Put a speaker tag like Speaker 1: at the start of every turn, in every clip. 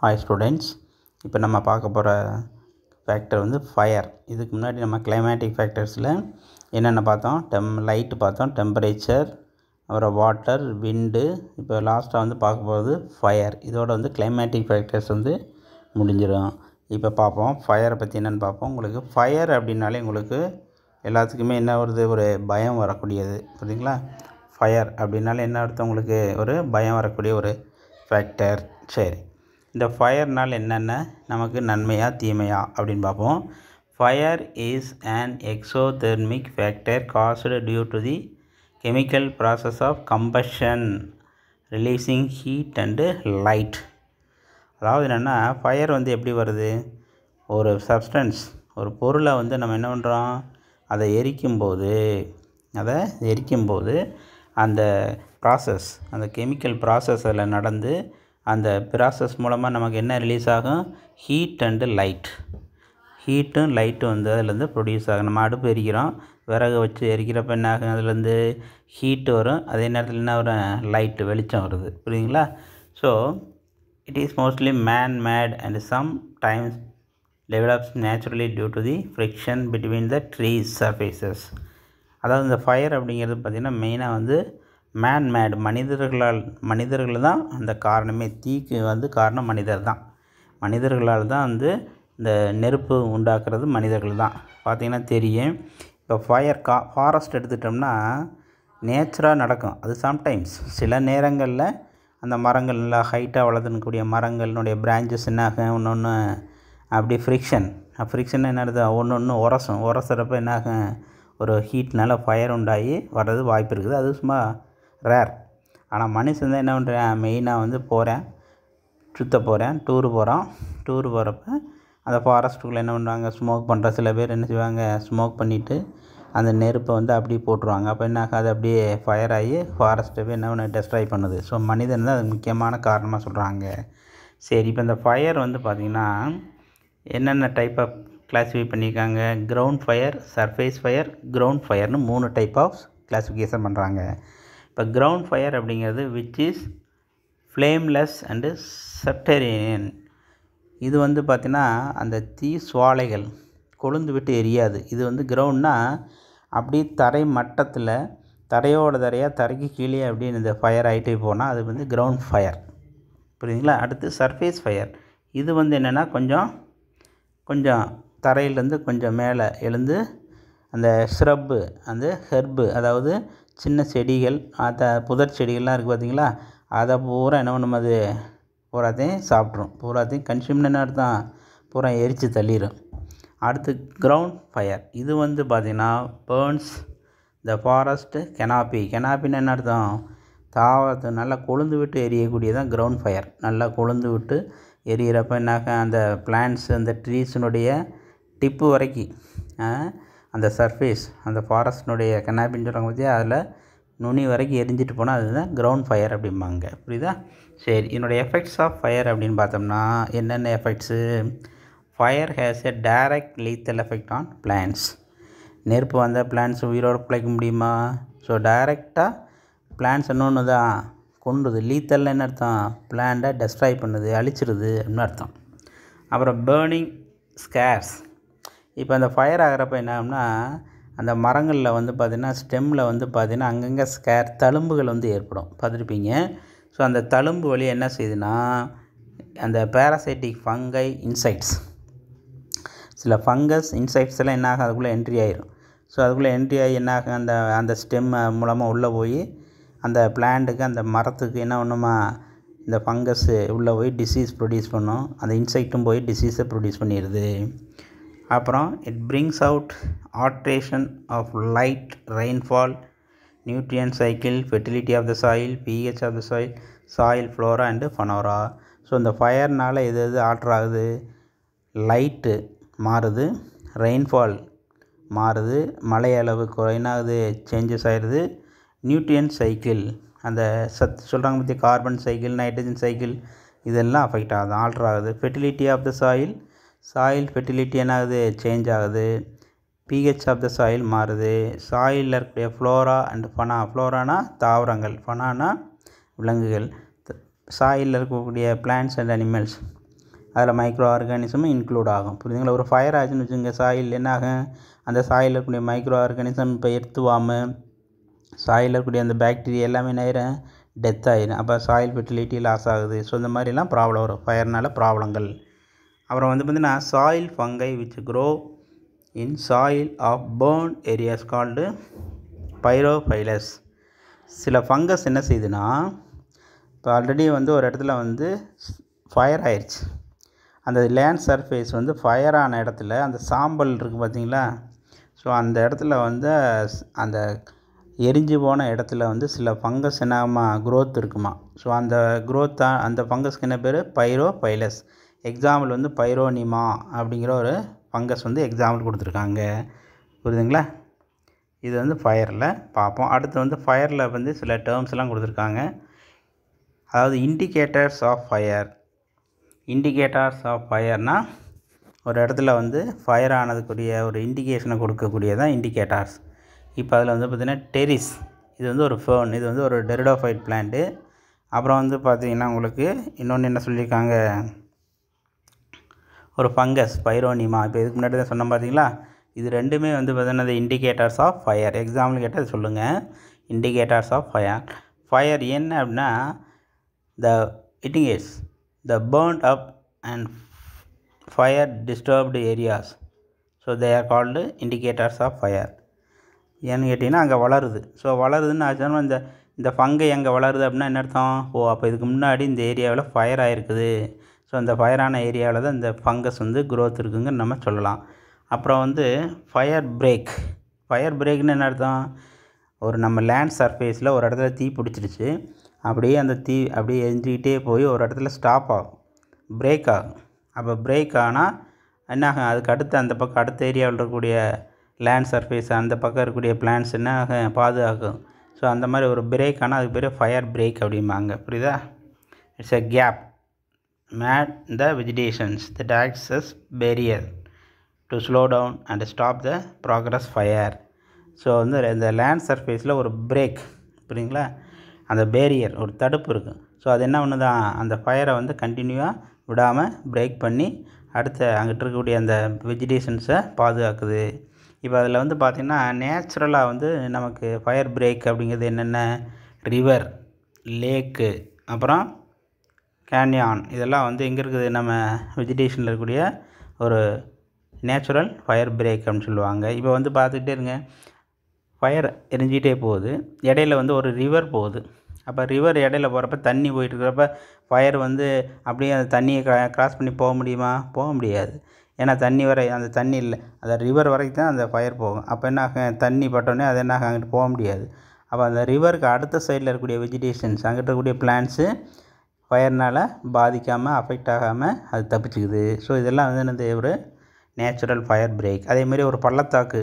Speaker 1: Hi students, இப்போ நம்ம பார்க்க போகிற ஃபேக்டர் வந்து ஃபயர். இதுக்கு முன்னாடி நம்ம கிளைமேட்டிக் ஃபேக்டர்ஸில் என்னென்ன பார்த்தோம்? லைட்டு பார்த்தோம், டெம்பரேச்சர், அப்புறம் வாட்டர், விண்டு. இப்போ லாஸ்ட்டாக வந்து பார்க்க போகிறது ஃபயர். இதோட வந்து கிளைமேட்டிக் ஃபேக்டர்ஸ் வந்து முடிஞ்சிடும். இப்போ பார்ப்போம் ஃபயரை பற்றி என்னென்னு பார்ப்போம். உங்களுக்கு ஃபயர் அப்படின்னாலே உங்களுக்கு எல்லாத்துக்குமே என்ன வருது? ஒரு பயம் வரக்கூடியது. புரியுதுங்களா? ஃபயர் அப்படின்னாலே என்ன அர்த்தம்? உங்களுக்கு ஒரு பயம் வரக்கூடிய ஒரு ஃபேக்டர். சரி, இந்த ஃபயர்னால் என்னென்ன நமக்கு நன்மையா தீமையா அப்படின்னு பார்ப்போம். Fire is an exothermic factor caused due to the chemical process of combustion releasing heat and light. அதாவது என்னென்னா, ஃபயர் வந்து எப்படி வருது? ஒரு சப்ஸ்டன்ஸ், ஒரு பொருளை வந்து நம்ம என்ன பண்ணுறோம்? அதை எரிக்கும்போது அந்த ப்ராசஸ், அந்த கெமிக்கல் ப்ராசஸ் அதில் நடந்து அந்த ப்ராசஸ் மூலமாக நமக்கு என்ன ரிலீஸ் ஆகும்? Heat and light. ஹீட்டும் லைட்டும் வந்து அதிலேருந்து ப்ரொடியூஸ் ஆகும். நம்ம அடுப்பு எரிக்கிறோம், விறகு வச்சு எரிக்கிறப்ப என்ன ஆகும்? அதுலேருந்து ஹீட்டு வரும், அதே நேரத்தில் என்ன வரும்? லைட்டு, வெளிச்சம் வருது. புரியுதுங்களா? So it is mostly man made and sometimes develops naturally due to the friction between the trees surfaces. அதாவது இந்த ஃபயர் அப்படிங்கிறது பார்த்திங்கன்னா மெயினாக வந்து மேன் மேடு, மனிதர்கள் தான் அந்த காரணமே. தீக்கு வந்து காரணம் மனிதர்களால் தான் வந்து இந்த நெருப்பு உண்டாக்குறது மனிதர்கள் தான். பார்த்திங்கன்னா தெரியும். இப்போ ஃபாரஸ்ட் எடுத்துட்டோம்னா நேச்சராக நடக்கும். அது சம்டைம்ஸ் சில நேரங்களில் அந்த மரங்கள் நல்லா ஹைட்டாக வளர்த்துக்கூடிய மரங்களினுடைய பிரான்ச்சஸ் என்ன ஆகும்? ஒன்று அப்படி ஃப்ரிக்ஷன் என்ன அர்த்தம்? ஒன்று உரசுறப்ப என்ன ஆகும்? ஒரு ஹீட்னால் ஃபயர் உண்டாகி வர்றது வாய்ப்பு இருக்குது. அது சும்மா ரேர். ஆனால் மனுஷன் தான் என்ன பண்ணுறேன்? மெயினாக வந்து டூர் போகிறப்ப அந்த ஃபாரஸ்ட்டுக்குள்ளே என்ன பண்ணுவாங்க? ஸ்மோக் பண்ணுற சில பேர் என்ன செய்வாங்க? ஸ்மோக் பண்ணிவிட்டு அந்த நெருப்பை வந்து அப்படியே போட்டுருவாங்க. அப்போ என்ன ஆகாது? அப்படியே ஃபயர் ஆகி ஃபாரஸ்ட்டை என்ன பண்ண டெஸ்ட்ராய் பண்ணுது. ஸோ மனிதன் தான் அது முக்கியமான காரணமாக சொல்கிறாங்க. சரி, இப்போ இந்த ஃபயர் வந்து பார்த்திங்கன்னா என்னென்ன டைப் ஆஃப் கிளாஸிஃபை பண்ணியிருக்காங்க? Ground fire, surface fire, ground ஃபயர்னு 3 டைப் ஆஃப் கிளாஸிஃபிகேஷன் பண்ணுறாங்க. இப்போ கிரவுண்ட் ஃபயர் அப்படிங்கிறது which is flameless and subterranean. இது வந்து பார்த்திங்கன்னா அந்த தீ சுவாலைகள் கொழுந்து விட்டு எரியாது. இது வந்து கிரவுண்ட்னா அப்படி தரை மட்டத்தில் தரைக்கு கீழே அப்படின்னு இந்த ஃபயர் ஆகிட்டே போனால் அது வந்து கிரவுண்ட் ஃபயர். புரியுதுங்களா? அடுத்து சர்ஃபேஸ் ஃபயர். இது வந்து என்னென்னா கொஞ்சம் தரையிலேருந்து கொஞ்சம் மேலே எழுந்து அந்த ஸ்ரப்பு, அந்த ஹெர்பு, அதாவது சின்ன செடிகள், புதர் செடிகள்லாம் இருக்குது பார்த்திங்களா? அதை பூரா என்ன பண்ணும்? அது பூராத்தையும் சாப்பிட்ரும். பூராத்தையும் கன்சியூம்னு என்ன அர்த்தம்? பூரா எரித்து தள்ளிடும். அடுத்து கிரவுண்ட் ஃபயர். இது வந்து பார்த்திங்கன்னா பேர்ன்ஸ் த ஃபாரஸ்ட்டு கெனாப்பின்னு என்ன அர்த்தம்? தாவரத்தை நல்லா கொழுந்து விட்டு எரியக்கூடியதான் கிரவுண்ட் ஃபயர். நல்லா கொழுந்து விட்டு எரியிறப்ப என்னாக அந்த பிளான்ட்ஸ், அந்த ட்ரீஸினுடைய டிப்பு வரைக்கும் அந்த சர்ஃபேஸ், அந்த ஃபாரஸ்டினுடைய கெனாப்பின்னு சொல்கிறாங்க பார்த்தியா, அதில் நுனி வரைக்கும் எரிஞ்சிட்டு போனால் அதுதான் கிரவுண்ட் ஃபயர் அப்படிம்பாங்க. புரியுதா? சரி, என்னுடைய எஃபெக்ட்ஸ் ஆஃப் ஃபயர் அப்படின்னு பார்த்தோம்னா என்னென்ன effects? Fire has a direct lethal effect on plants. நெருப்பு வந்தால் பிளான்ட்ஸ் உயிரோடு பிழைக்க முடியுமா? ஸோ டைரெக்டாக பிளான்ட்ஸ் இன்னொன்று தான் கொண்டுது. லீத்தல்னு என்ன அர்த்தம்? பிளான்ட்டை டெஸ்ட்ராய் பண்ணுது, அழிச்சிடுது அப்படின்னு அர்த்தம். அப்புறம் பேர்னிங் ஸ்கேர்ஸ். இப்போ அந்த ஃபயர் ஆகிறப்ப என்ன ஆகும்னா அந்த மரங்களில் வந்து பார்த்திங்கன்னா ஸ்டெம்மில் வந்து பார்த்திங்கன்னா அங்கங்கே தழும்புகள் வந்து ஏற்படும், பார்த்துருப்பீங்க. ஸோ அந்த தழும்பு வழி என்ன செய்யுதுன்னா அந்த பேராசைட்டிக் ஃபங்கை, இன்செக்ட்ஸ், சில ஃபங்கஸ், இன்செக்ட்ஸ் எல்லாம் என்ன ஆகும்? அதுக்குள்ளே என்ட்ரி ஆகிரும். ஸோ அதுக்குள்ளே என்ட்ரி ஆகி என்ன ஆகும்? அந்த ஸ்டெம் மூலமாக உள்ளே போய் அந்த பிளான்ட்டுக்கு, அந்த மரத்துக்கு என்ன பண்ணுமா? இந்த ஃபங்கஸ்ஸு உள்ளே போய் டிசீஸ் ப்ரொடியூஸ் பண்ணும். அந்த இன்செக்ட்டும் போய் டிசீஸை ப்ரொடியூஸ் பண்ணிடுது. அப்புறம் it brings out alteration of light, rainfall, nutrient cycle, fertility of the soil, pH of the soil flora and fauna. So இந்த ஃபயர்னால் எது ஆல்ட்ரு ஆகுது? லைட்டு மாறுது, ரெயின்ஃபால் மாறுது, மழை அளவு என்னாகுது? சேஞ்சஸ் ஆகிடுது. நியூட்ரியன்ட் சைக்கிள், அந்த சொல்கிறாங்க பற்றி கார்பன் சைக்கிள், நைட்ரஜன் சைக்கிள், இதெல்லாம் அஃபெக்ட் ஆகுது, ஆல்ட்ரு ஆகுது. Fertility of the soil fertility என்ன ஆகுது? சேஞ்ச் ஆகுது. pH ஆஃப் த சாயில் மாறுது. சாயிலில் இருக்கக்கூடிய ஃப்ளோரா அண்ட் ஃப்ளோரானா தாவரங்கள், ஃபனானா விலங்குகள். சாயிலில் இருக்கக்கூடிய பிளான்ட்ஸ் அண்ட் அனிமல்ஸ், அதில் மைக்ரோ ஆர்கானிசமும் இன்க்ளூட் ஆகும். புரியுதுங்களா? ஒரு ஃபயர் ஆச்சுன்னு வச்சுங்க, சாயில் என்ன ஆகும், அந்த சாயிலில் இருக்கக்கூடிய மைக்ரோ ஆர்கானிசம் இப்போ எர்த்துவாம சாயிலில் இருக்கக்கூடிய அந்த பாக்டீரியா எல்லாமே நேரம் டெத் ஆகிடும். அப்போ சாயில் ஃபெர்டிலிட்டி லாஸ் ஆகுது. ஸோ இந்த மாதிரிலாம் ப்ராப்ளம் வரும், ஃபயர்னால ப்ராப்ளங்கள். அப்புறம் வந்து பார்த்திங்கன்னா soil fungi which grow in soil of burn areas called pyrophilous. சில ஃபங்கஸ் என்ன செய்யுதுன்னா, இப்போ ஆல்ரெடி வந்து ஒரு இடத்துல வந்து ஃபயர் ஆயிடுச்சு, அந்த லேண்ட் சர்ஃபேஸ் வந்து ஃபயர் ஆன இடத்துல அந்த சாம்பல் இருக்குது பார்த்தீங்களா, ஸோ அந்த இடத்துல வந்து அந்த எரிஞ்சு போன இடத்துல வந்து சில ஃபங்கஸ் என்னமா க்ரோத் இருக்குமா. ஸோ அந்த க்ரோத்தான் அந்த ஃபங்கஸ்க்கு என்ன பேர், பைரோஃபைலஸ். எக்ஸாம்பிள் வந்து பைரோனிமா அப்படிங்கிற ஒரு ஃபங்கஸ் வந்து எக்ஸாம்பிள் கொடுத்துருக்காங்க. புரியுதுங்களா? இது வந்து ஃபயரில் பார்ப்போம். அடுத்து வந்து ஃபயரில் வந்து சில டேர்ம்ஸ்லாம் கொடுத்துருக்காங்க. அதாவது indicators of fire. Indicators of ஃபயர்னால் ஒரு இடத்துல வந்து ஃபயர் ஆனதுக்குரிய ஒரு இண்டிகேஷனை கொடுக்கக்கூடியதான் இண்டிகேட்டர்ஸ். இப்போ அதில் வந்து பார்த்திங்கன்னா டெரிஸ், இது வந்து ஒரு ஃபேர்ன், இது வந்து ஒரு டெரிடோஃபைட் பிளான்ட்டு. அப்புறம் வந்து பார்த்திங்கன்னா உங்களுக்கு இன்னொன்று என்ன சொல்லியிருக்காங்க, ஒரு ஃபங்கஸ் பைரோனிமா. இப்போ இதுக்கு முன்னாடி தான் சொன்னோம் பார்த்தீங்களா, இது ரெண்டுமே வந்து பார்த்தீங்கன்னா இண்டிகேட்டர்ஸ் ஆஃப் ஃபயர். எக்ஸாம்பிள் கேட்டால் சொல்லுங்கள், இண்டிகேட்டர்ஸ் ஆஃப் ஃபயர். ஃபயர் என்ன அப்படின்னா, indicates the burnt up and fire disturbed areas. So they are called indicators of fire. ஏன்னு கேட்டிங்கன்னா அங்கே வளருது. ஸோ வளருதுன்னு ஆச்சுன்னா இந்த ஃபங்கை எங்கே வளருது அப்படின்னா என்ன அர்த்தம், அப்போ இதுக்கு முன்னாடி இந்த ஏரியாவில் ஃபயர் ஆகிருக்குது. ஸோ அந்த ஃபயரான ஏரியாவில் தான் இந்த ஃபங்கஸ் வந்து க்ரோத் இருக்குதுன்னு நம்ம சொல்லலாம். அப்புறம் வந்து ஃபயர் பிரேக். ஃபயர் பிரேக்னு என்ன அர்த்தம், ஒரு நம்ம லேண்ட் சர்ஃபேஸில் ஒரு இடத்துல தீ பிடிச்சிருச்சு, அப்படியே அந்த தீ அப்படியே எரிஞ்சிக்கிட்டே போய் ஒரு இடத்துல ஸ்டாப் ஆகும், பிரேக் ஆகும். அப்போ பிரேக் ஆனால் என்ன ஆகும், அதுக்கு அடுத்து அந்த பக்கம் அடுத்த ஏரியாவில் இருக்கக்கூடிய லேண்ட் சர்ஃபேஸ் அந்த பக்கம் இருக்கக்கூடிய பிளான்ஸ் என்ன ஆகும், பாதுகாக்கும். ஸோ அந்த மாதிரி ஒரு பிரேக் ஆனால் அதுக்கு பேர் ஃபயர் பிரேக் அப்படிம்பாங்க. புரியுதா? It's a gap made the vegetations that acts as barrier to slow down and stop the progress fire. So வந்து இந்த லேண்ட் சர்ஃபேஸில் ஒரு பிரேக், புரியுங்களா, அந்த பேரியர் ஒரு தடுப்பு இருக்குது. ஸோ அது என்ன ஒன்று தான் அந்த ஃபயரை வந்து கண்டினியூவாக விடாமல் பிரேக் பண்ணி அடுத்த அங்கிட்டு இருக்கக்கூடிய அந்த வெஜிடேஷன்ஸை பாதுகாக்குது. இப்போ அதில் வந்து பார்த்திங்கன்னா நேச்சுரலாக வந்து நமக்கு ஃபயர் பிரேக் அப்படிங்கிறது என்னென்ன, ரிவர், லேக்கு, அப்புறம் கேன்யான், இதெல்லாம் வந்து எங்கே இருக்குது, நம்ம வெஜிடேஷனில் இருக்கக்கூடிய ஒரு நேச்சுரல் ஃபயர் பிரேக் அப்படின்னு சொல்லுவாங்க. இப்போ வந்து பார்த்துக்கிட்டே இருங்க, ஃபயர் எரிஞ்சிக்கிட்டே போகுது, இடையில வந்து ஒரு ரிவர் போகுது. அப்போ ரிவர் இடையில போகிறப்ப தண்ணி போயிட்டு இருக்கிறப்ப ஃபயர் வந்து அப்படியே அந்த தண்ணியை கிராஸ் பண்ணி போக முடியுமா, போக முடியாது. ஏன்னா தண்ணி வரை அந்த தண்ணி இல்லை, அந்த ரிவர் வரைக்கும் தான் அந்த ஃபயர் போகும். அப்போ என்ன ஆகும், தண்ணி பட்டோடனே அது என்ன ஆகும், அங்கிட்டு போக முடியாது. அப்போ அந்த ரிவருக்கு அடுத்த சைடில் இருக்கக்கூடிய வெஜிடேஷன்ஸ் அங்கிட்ட இருக்கக்கூடிய பிளான்ட்ஸு ஃபயர்னால் பாதிக்காமல் அஃபெக்ட் ஆகாமல் அது தப்பிச்சுக்குது. ஸோ இதெல்லாம் வந்து என்னது, ஒரு நேச்சுரல் ஃபயர் பிரேக். அதேமாதிரி ஒரு பள்ளத்தாக்கு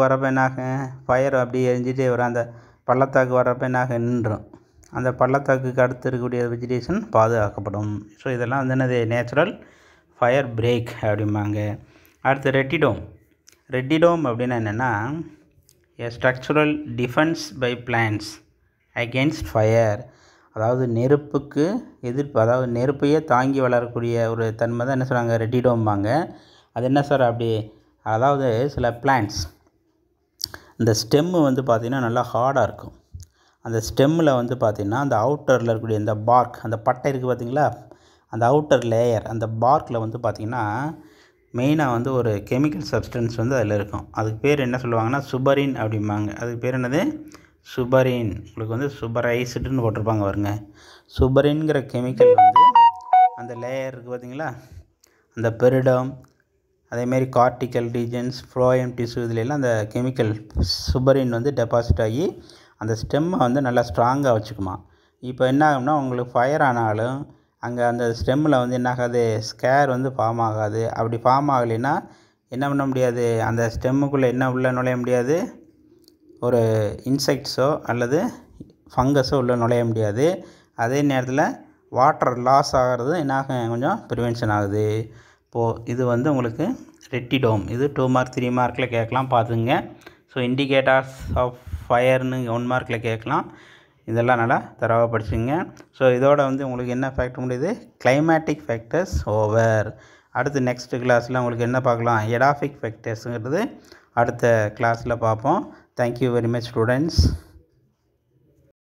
Speaker 1: வரப்போ என்ன ஆகும், ஃபயர் அப்படியே எரிஞ்சிட்டே வரும், அந்த பள்ளத்தாக்கு வரப்போ என்ன ஆகும், நின்றும். அந்த பள்ளத்தாக்குக்கு அடுத்து இருக்கக்கூடிய வெஜிடேஷன் பாதுகாக்கப்படும். ஸோ இதெல்லாம் வந்து என்னது, நேச்சுரல் ஃபயர் பிரேக் அப்படிம்பாங்க. அடுத்து ரெட்டிடோம் அப்படின்னா என்னென்னா, a structural defence by plants against fire. அதாவது நெருப்புக்கு எதிர்ப்பு, அதாவது நெருப்பையே தாங்கி வளரக்கூடிய ஒரு தன்மை தான் என்ன சொல்கிறாங்க, ரெட்டிடோம்பாங்க. அது என்ன சார் அப்படி, அதாவது சில பிளான்ட்ஸ் இந்த ஸ்டெம்மு வந்து பார்த்திங்கன்னா நல்லா ஹார்டாக இருக்கும். அந்த ஸ்டெம்மில் வந்து பார்த்திங்கன்னா அந்த அவுட்டரில் இருக்கக்கூடிய இந்த பார்க், அந்த பட்டை இருக்குது பார்த்திங்களா, அந்த அவுட்டர் லேயர் அந்த பார்க்கில் வந்து பார்த்திங்கன்னா மெயினாக வந்து ஒரு கெமிக்கல் சப்ஸ்டன்ஸ் வந்து அதில் இருக்கும். அதுக்கு பேர் என்ன சொல்லுவாங்கன்னா சுபரின் அப்படிம்பாங்க. அதுக்கு பேர் என்னது, சுபரின். உங்களுக்கு வந்து சுபரைஸ்டுன்னு போட்டிருப்பாங்க பாருங்க. சுபரின்கிற கெமிக்கல் வந்து அந்த லேயர் இருக்குது பார்த்திங்களா, அந்த பெரிடம், அதேமாரி கார்டிக்கல் ரீஜன்ஸ், ஃப்ளோயம் டிஷ்யூ, இதுலெல்லாம் அந்த கெமிக்கல் சுபரின் வந்து டெபாசிட் ஆகி அந்த ஸ்டெம்மை வந்து நல்லா ஸ்ட்ராங்காக வச்சுக்குமா. இப்போ என்ன ஆகும்னா, உங்களுக்கு ஃபயர் ஆனாலும் அங்கே அந்த ஸ்டெம்மில் வந்து என்ன ஆகாது, ஸ்கேர் வந்து ஃபார்ம் ஆகாது. அப்படி ஃபார்ம் ஆகலைன்னா என்ன பண்ண முடியாது, அந்த ஸ்டெம்முக்குள்ளே என்ன உள்ளே நுழைய முடியாது, ஒரு இன்செக்ட்ஸோ அல்லது ஃபங்கஸோ உள்ளே நுழைய முடியாது. அதே நேரத்தில் வாட்டர் லாஸ் ஆகிறது என்ன ஆகும், கொஞ்சம் ப்ரிவென்ஷன் ஆகுது. இப்போது இது வந்து உங்களுக்கு ரெட்டிடோம். இது 2 மார்க் 3 மார்க்கில் கேட்கலாம், பார்த்துங்க. ஸோ இண்டிகேட்டர்ஸ் ஆஃப் ஃபயர்னு 1 மார்க்கில் கேட்கலாம். இதெல்லாம் நல்லா தரவாக படிச்சுங்க. ஸோ இதோட வந்து உங்களுக்கு என்ன ஃபேக்ட் முடியுது, கிளைமேட்டிக் ஃபேக்டர்ஸ் ஓவர். அடுத்து நெக்ஸ்ட் கிளாஸில் உங்களுக்கு என்ன பார்க்கலாம், எடாஃபிக் ஃபேக்டர்ஸுங்கிறது அடுத்த கிளாஸில் பார்ப்போம். Thank you very much students.